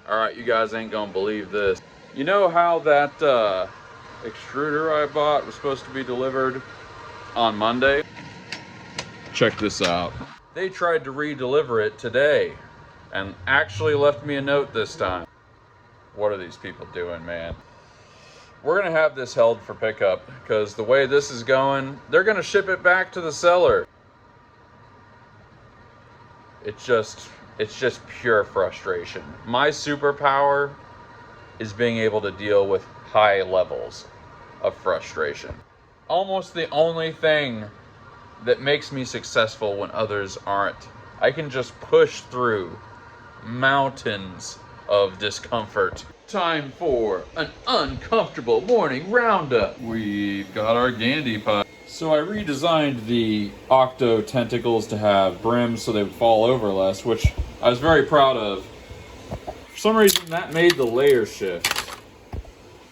Alright, you guys ain't gonna believe this. You know how that extruder I bought was supposed to be delivered on Monday? Check this out. They tried to re-deliver it today and actually left me a note this time. What are these people doing, man? We're gonna have this held for pickup because the way this is going, they're gonna ship it back to the seller. It's just pure frustration. My superpower is being able to deal with high levels of frustration. Almost the only thing that makes me successful when others aren't. I can just push through mountains of discomfort. Time for an uncomfortable morning roundup. We've got our Gandhi pie. So I redesigned the octo tentacles to have brims so they would fall over less, which I was very proud of. For some reason that made the layer shift.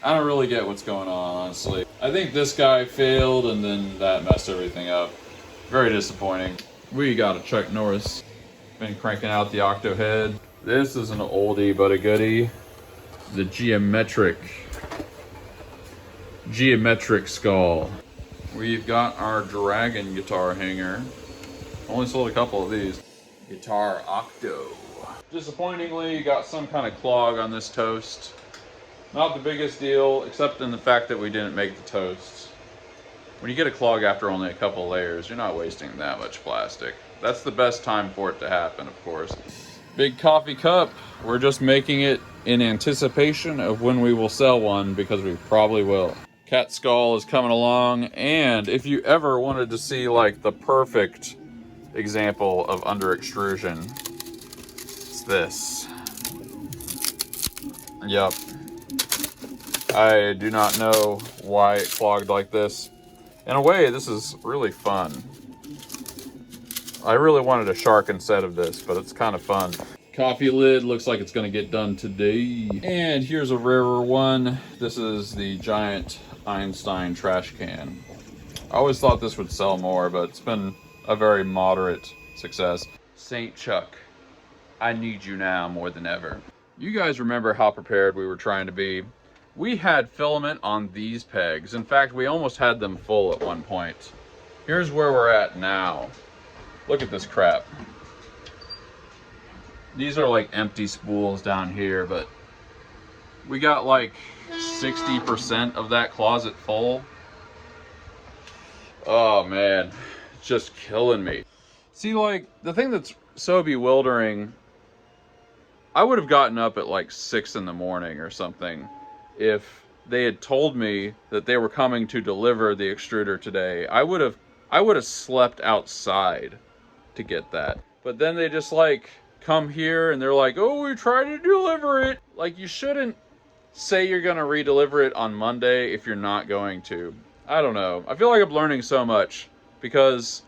I don't really get what's going on, honestly. I think this guy failed and then that messed everything up. Very disappointing. We got a Chuck Norris. Been cranking out the octo head. This is an oldie but a goodie. The geometric skull. We've got our Dragon guitar hanger. Only sold a couple of these. Guitar Octo. Disappointingly, got some kind of clog on this toast. Not the biggest deal, except in the fact that we didn't make the toasts. When you get a clog after only a couple layers, you're not wasting that much plastic. That's the best time for it to happen, of course. Big coffee cup. We're just making it in anticipation of when we will sell one, because we probably will. Cat skull is coming along, and if you ever wanted to see like the perfect example of under extrusion, it's this. Yep. I do not know why it clogged like this. In a way, this is really fun. I really wanted a shark instead of this, but it's kind of fun. Coffee lid looks like it's gonna get done today. And here's a rarer one. This is the giant Einstein trash can. I always thought this would sell more, but it's been a very moderate success. Saint Chuck, I need you now more than ever. You guys remember how prepared we were trying to be. We had filament on these pegs. In fact, we almost had them full at one point. Here's where we're at now. Look at this crap. These are like empty spools down here, but we got like 60% of that closet full. Oh man, it's just killing me. See, like, the thing that's so bewildering, I would have gotten up at like 6 in the morning or something if they had told me that they were coming to deliver the extruder today. I would have slept outside to get that. But then they just like come here and they're like, oh, we tried to deliver it. Like, you shouldn't say you're gonna re-deliver it on Monday if you're not going to. I don't know. I feel like I'm learning so much because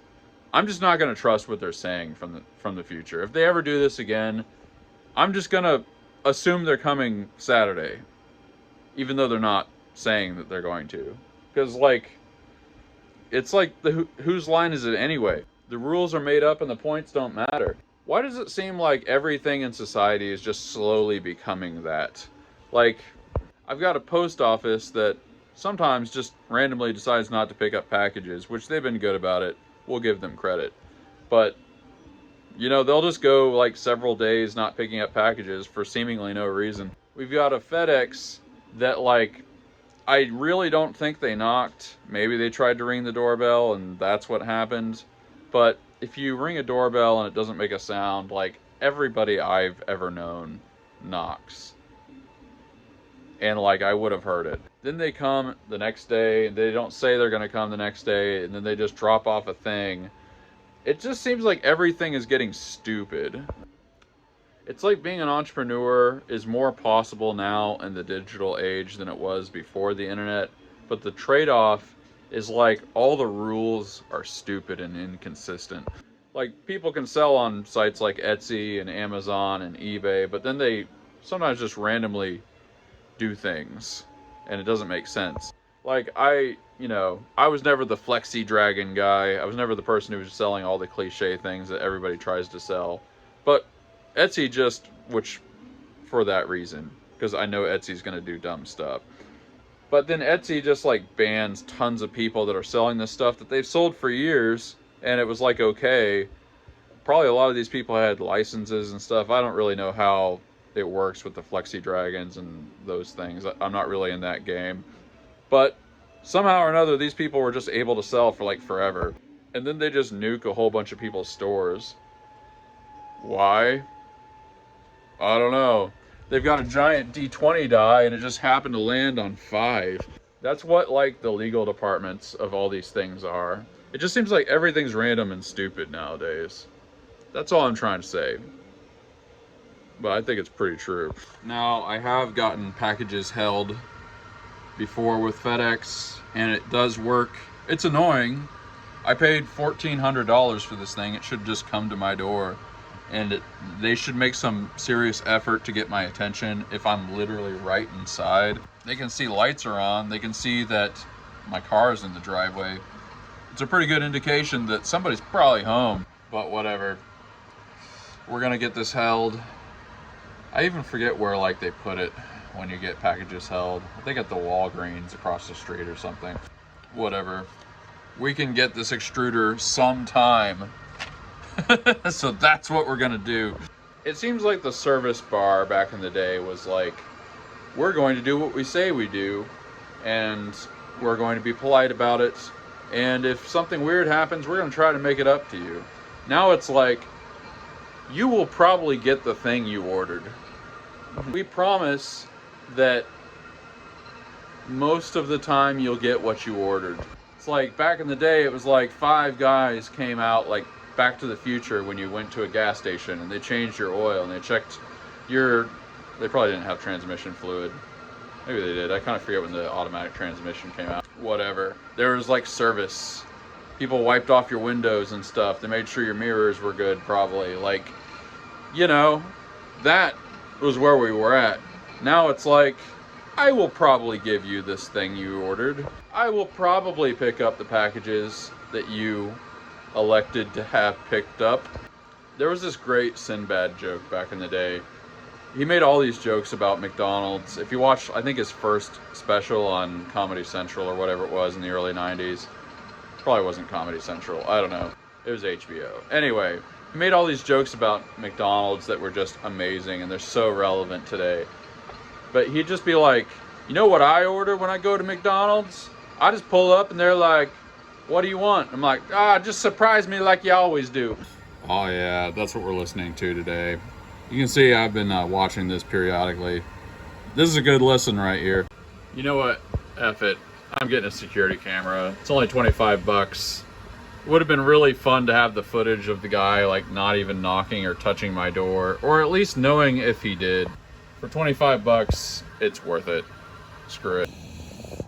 I'm just not gonna trust what they're saying from the future. If they ever do this again, I'm just gonna assume they're coming Saturday, even though they're not saying that they're going to. Because, like, it's like, whose line is it anyway? The rules are made up and the points don't matter. Why does it seem like everything in society is just slowly becoming that? Like, I've got a post office that sometimes just randomly decides not to pick up packages, which they've been good about it. We'll give them credit. But, you know, they'll just go like several days not picking up packages for seemingly no reason. We've got a FedEx that, like, I really don't think they knocked. Maybe they tried to ring the doorbell and that's what happened. But if you ring a doorbell and it doesn't make a sound, like, everybody I've ever known knocks. And, like, I would have heard it. Then they come the next day, and they don't say they're going to come the next day, and then they just drop off a thing. It just seems like everything is getting stupid. It's like being an entrepreneur is more possible now in the digital age than it was before the internet. But the trade-off is, like, all the rules are stupid and inconsistent. Like, people can sell on sites like Etsy and Amazon and eBay, but then they sometimes just randomly do things and it doesn't make sense. Like, I was never the Flexi Dragon guy. I was never the person who was selling all the cliche things that everybody tries to sell. But Etsy just, which for that reason, because I know Etsy's going to do dumb stuff. But then Etsy just like bans tons of people that are selling this stuff that they've sold for years, and it was like, okay, probably a lot of these people had licenses and stuff. I don't really know how it works with the Flexi Dragons and those things. I'm not really in that game. But somehow or another, these people were just able to sell for like forever. And then they just nuke a whole bunch of people's stores. Why? I don't know. They've got a giant D20 die and it just happened to land on 5. That's what like the legal departments of all these things are. It just seems like everything's random and stupid nowadays. That's all I'm trying to say. But I think it's pretty true. Now, I have gotten packages held before with FedEx, and it does work. It's annoying. I paid $1,400 for this thing. It should just come to my door. And they should make some serious effort to get my attention if I'm literally right inside. They can see lights are on. They can see that my car is in the driveway. It's a pretty good indication that somebody's probably home. But whatever. We're gonna get this held. I even forget where like they put it when you get packages held. I think at the Walgreens across the street or something. Whatever. We can get this extruder sometime. So that's what we're gonna do. It seems like the service bar back in the day was like, we're going to do what we say we do, and we're going to be polite about it, and if something weird happens, we're gonna try to make it up to you. Now it's like, you will probably get the thing you ordered. We promise that most of the time you'll get what you ordered. It's like back in the day, it was like 5 guys came out like Back to the Future when you went to a gas station and they changed your oil and they checked your, they probably didn't have transmission fluid. Maybe they did. I kind of forget when the automatic transmission came out. Whatever. There was like service. People wiped off your windows and stuff. They made sure your mirrors were good, probably. Like, you know, that was where we were at. Now it's like, I will probably give you this thing you ordered. I will probably pick up the packages that you elected to have picked up. There was this great Sinbad joke back in the day. He made all these jokes about McDonald's. If you watch, I think his first special on Comedy Central or whatever it was in the early 90s, probably wasn't Comedy Central, I don't know. It was HBO. Anyway, he made all these jokes about McDonald's that were just amazing and they're so relevant today. But he'd just be like, you know what I order when I go to McDonald's? I just pull up and they're like, what do you want? I'm like, just surprise me like you always do. Oh yeah, that's what we're listening to today. You can see I've been watching this periodically. This is a good listen right here. You know what? F it. I'm getting a security camera. It's only 25 bucks. It would have been really fun to have the footage of the guy like not even knocking or touching my door, or at least knowing if he did. For 25 bucks, it's worth it. Screw it.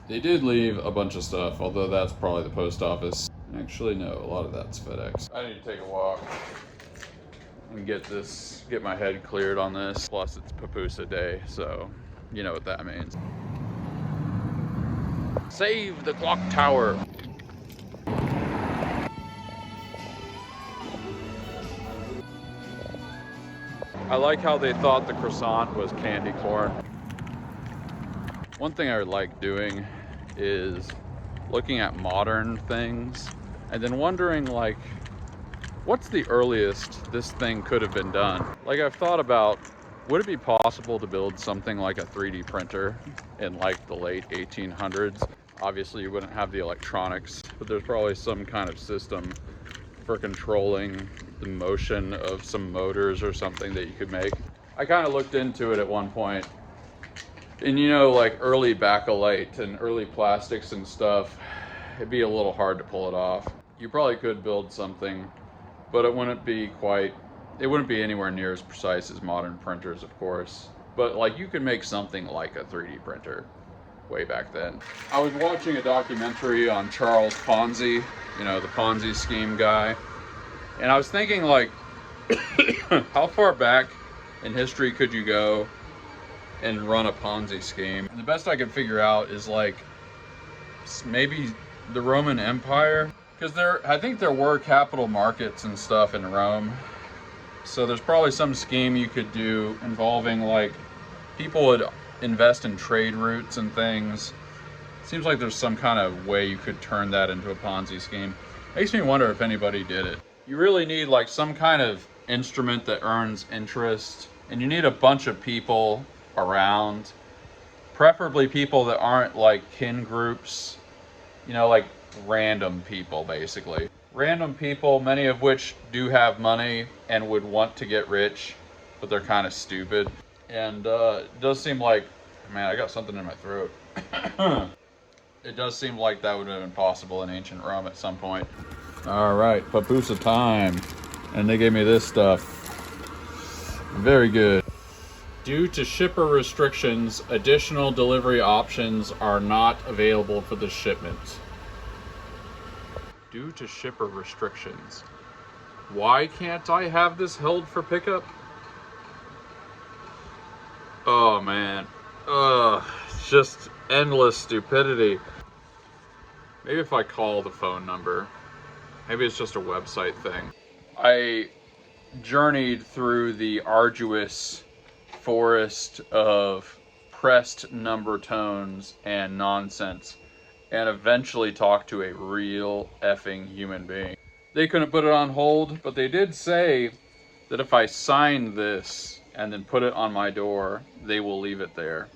They did leave a bunch of stuff, although that's probably the post office. Actually, no, a lot of that's FedEx. I need to take a walk and get my head cleared on this. Plus, it's Papusa Day, so you know what that means. Save the clock tower. I like how they thought the croissant was candy corn. One thing I like doing is looking at modern things and then wondering like, what's the earliest this thing could have been done? Like I've thought about, would it be possible to build something like a 3D printer in like the late 1800s? Obviously you wouldn't have the electronics, but there's probably some kind of system for controlling the motion of some motors or something that you could make. I kind of looked into it at one point. And you know, like early bakelite and early plastics and stuff, it'd be a little hard to pull it off. You probably could build something, but it wouldn't be anywhere near as precise as modern printers, of course. But like you could make something like a 3D printer way back then. I was watching a documentary on Charles Ponzi, you know, the Ponzi scheme guy. And I was thinking like, how far back in history could you go and run a Ponzi scheme? And the best I could figure out is like maybe the Roman Empire, because I think there were capital markets and stuff in Rome. So there's probably some scheme you could do involving, like, people would invest in trade routes and things. Seems like there's some kind of way you could turn that into a Ponzi scheme. Makes me wonder if anybody did it. You really need like some kind of instrument that earns interest, and you need a bunch of people around, preferably people that aren't like kin groups, you know, like random people basically. Random people, many of which do have money and would want to get rich, but they're kind of stupid. And it does seem like, man, I got something in my throat. It does seem like that would have been possible in ancient Rome at some point. All right, papusa time. And they gave me this stuff. Very good. Due to shipper restrictions, additional delivery options are not available for the shipment. Due to shipper restrictions. Why can't I have this held for pickup? Oh man. It's just endless stupidity. Maybe if I call the phone number. Maybe it's just a website thing. I journeyed through the arduous forest of pressed number tones and nonsense and eventually talked to a real effing human being. They couldn't put it on hold, but they did say that if I sign this and then put it on my door, they will leave it there.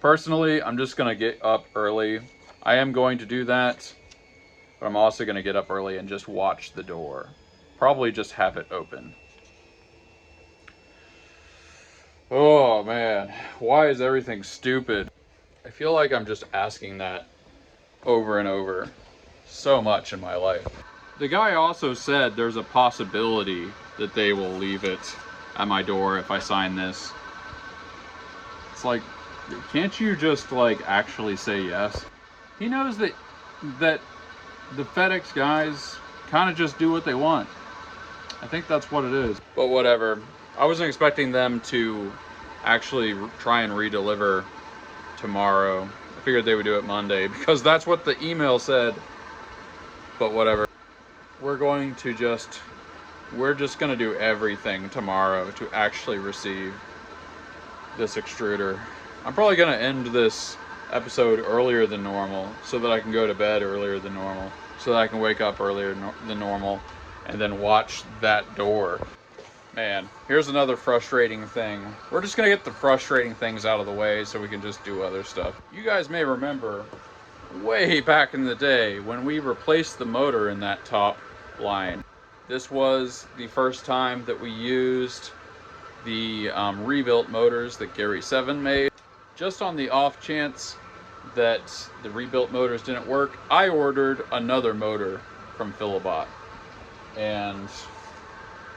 Personally, I'm just gonna get up early. I am going to do that, but I'm also gonna get up early and just watch the door. Probably just have it open. Oh man, why is everything stupid? I feel like I'm just asking that over and over so much in my life. The guy also said there's a possibility that they will leave it at my door if I sign this. It's like, can't you just like actually say yes? He knows that the FedEx guys kind of just do what they want. I think that's what it is. But whatever. I wasn't expecting them to actually try and redeliver tomorrow. I figured they would do it Monday because that's what the email said. But whatever. We're just gonna do everything tomorrow to actually receive this extruder. I'm probably gonna end this episode earlier than normal so that I can go to bed earlier than normal, so that I can wake up earlier than normal and then watch that door. Man, here's another frustrating thing. We're just gonna get the frustrating things out of the way so we can just do other stuff. You guys may remember way back in the day when we replaced the motor in that top line. This was the first time that we used the rebuilt motors that Gary 7 made. Just on the off chance that the rebuilt motors didn't work, I ordered another motor from Philibot. And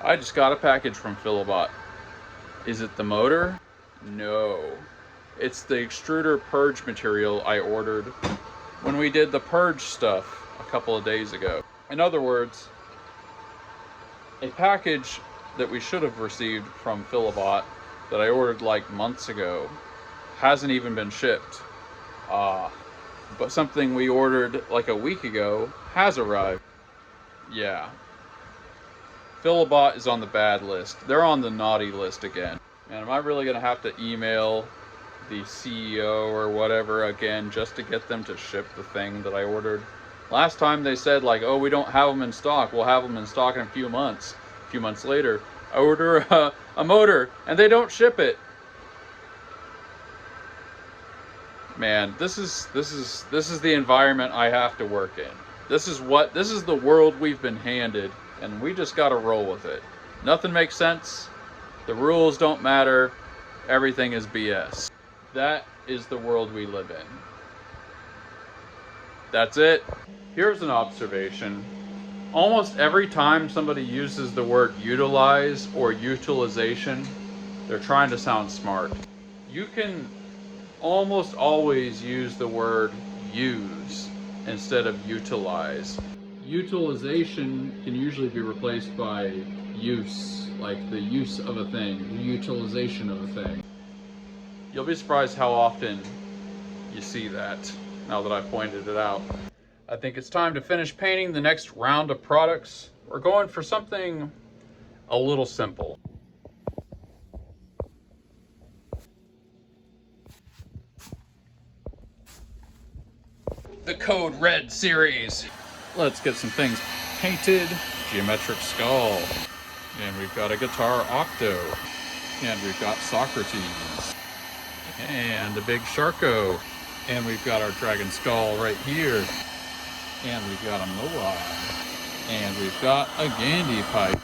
I just got a package from Philibot. Is it the motor? No. It's the extruder purge material I ordered when we did the purge stuff a couple of days ago. In other words, a package that we should have received from Philibot that I ordered like months ago hasn't even been shipped. But something we ordered like a week ago has arrived. Yeah. Philibot is on the bad list. They're on the naughty list again. Man, am I really gonna have to email the CEO or whatever again just to get them to ship the thing that I ordered? Last time they said like, oh, we don't have them in stock. We'll have them in stock in a few months. A few months later, I order a motor and they don't ship it. Man, this is the environment I have to work in. This is the world we've been handed, and we just gotta roll with it. Nothing makes sense. The rules don't matter. Everything is BS. That is the world we live in. That's it. Here's an observation. Almost every time somebody uses the word utilize or utilization, they're trying to sound smart. You can almost always use the word use instead of utilize. Utilization can usually be replaced by use, like the use of a thing, the utilization of a thing. You'll be surprised how often you see that now that I've pointed it out. I think it's time to finish painting the next round of products. We're going for something a little simple. The Code Red series. Let's get some things painted. Geometric Skull. And we've got a Guitar Octo. And we've got Socrates. And a big Sharko. And we've got our Dragon Skull right here. And we've got a Moai. And we've got a Gandhi pipe.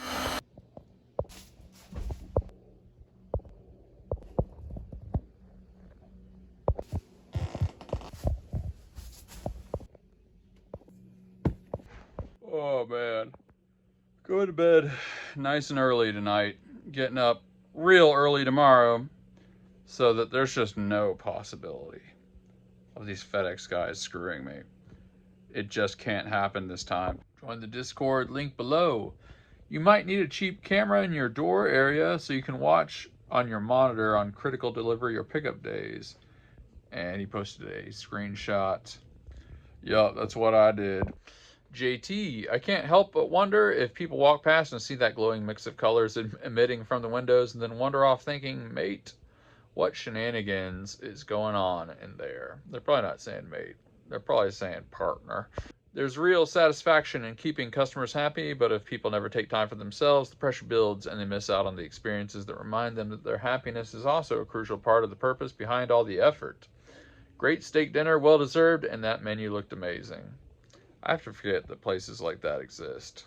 Oh man. Going to bed nice and early tonight. Getting up real early tomorrow so that there's just no possibility of these FedEx guys screwing me. It just can't happen this time. Join the Discord link below. You might need a cheap camera in your door area so you can watch on your monitor on critical delivery or pickup days. And he posted a screenshot. Yup, that's what I did. JT, I can't help but wonder if people walk past and see that glowing mix of colors emitting from the windows and then wander off thinking, mate, what shenanigans is going on in there? They're probably not saying mate. They're probably saying partner. There's real satisfaction in keeping customers happy, but if people never take time for themselves, the pressure builds and they miss out on the experiences that remind them that their happiness is also a crucial part of the purpose behind all the effort. Great steak dinner, well deserved, and that menu looked amazing. I have to forget that places like that exist.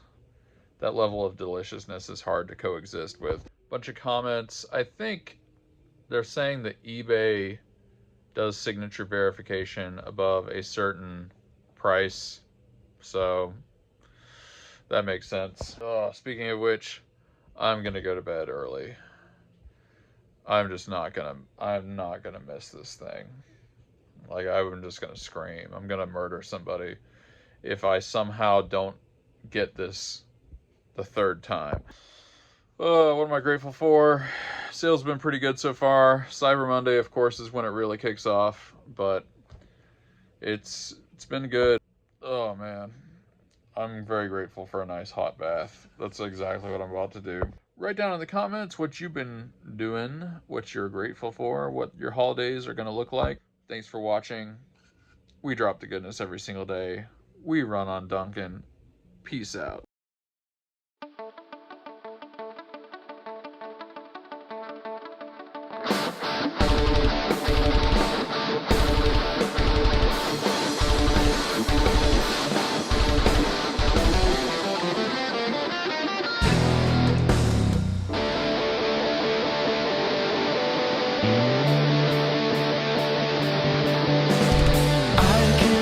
That level of deliciousness is hard to coexist with. Bunch of comments. I think they're saying that eBay does signature verification above a certain price. So that makes sense. Oh, speaking of which, I'm gonna go to bed early. I'm not gonna miss this thing. Like, I'm just gonna scream. I'm gonna murder somebody if I somehow don't get this the third time. What am I grateful for? Sales have been pretty good so far. Cyber Monday, of course, is when it really kicks off, but it's been good. Oh man, I'm very grateful for a nice hot bath. That's exactly what I'm about to do. Write down in the comments what you've been doing, what you're grateful for, what your holidays are going to look like. Thanks for watching. We drop the goodness every single day. We run on Duncan. Peace out.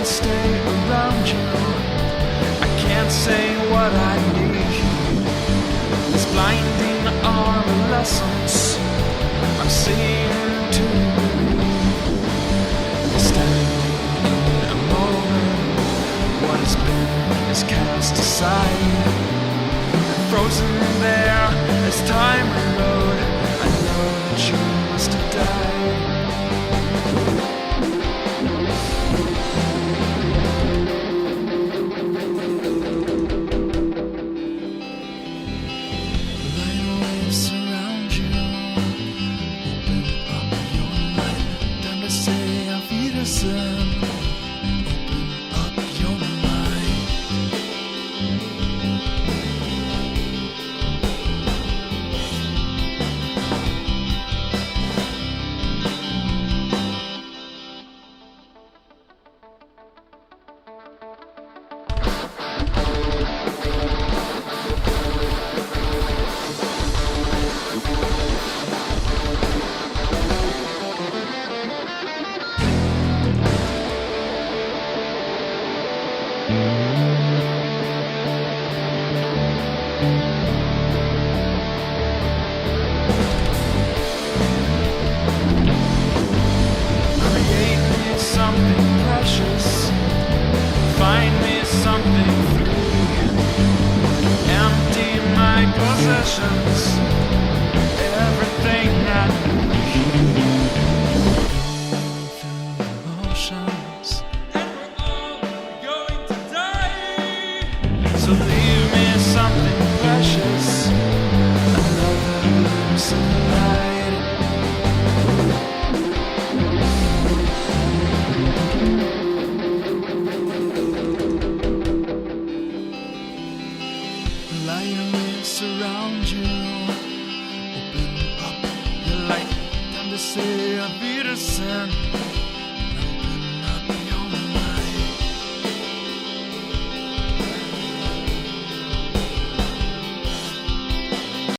Stay around you. I can't say what I need. This blinding adolescence I'm seeing to standing in a moment. What has been is cast aside, frozen there as time rode. I know that you must have died. sunlight. Lions surround you. Open up your light. Time to say a Peterson.